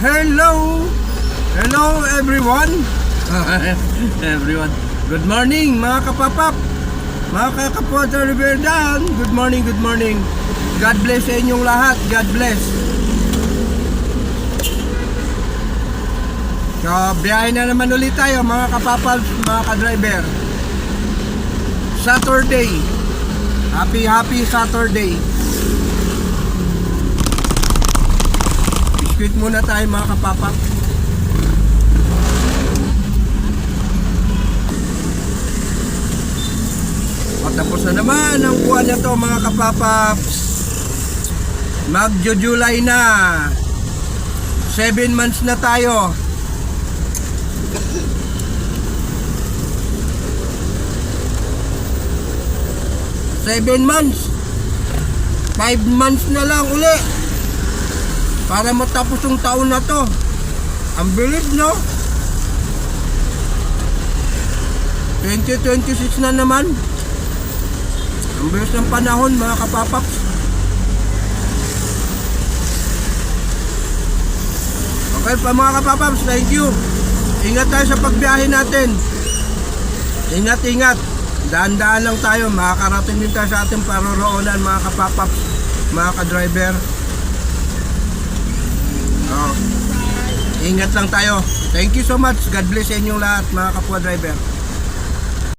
Hello! Hello everyone! Everyone. Good morning mga kapapap! Mga kakapwa sa Riverdan! Good morning, good morning! God bless sa inyong lahat. God bless! So, biyahe na naman ulit tayo mga kapapap, mga ka-driver. Saturday. Happy Saturday. Biscuit muna tayo mga kapapap. Tapos na naman ang buwan na to mga kapapaps. Magjo-July na. 7 months na tayo. Seven months. 5 months na lang uli para matapos yung taon na to. Ang bilis, no? 2026 na naman. Ang bilis ng panahon mga kapapaps. Okay pa mga kapapaps, thank you. Ingat tayo sa pagbiyahe natin. Ingat. Daan-daan lang tayo. Makakarating din tayo sa ating paroroonan mga kapapaps, mga ka-driver. Ingat lang tayo. Thank you so much. God bless sa inyong lahat mga kapwa driver.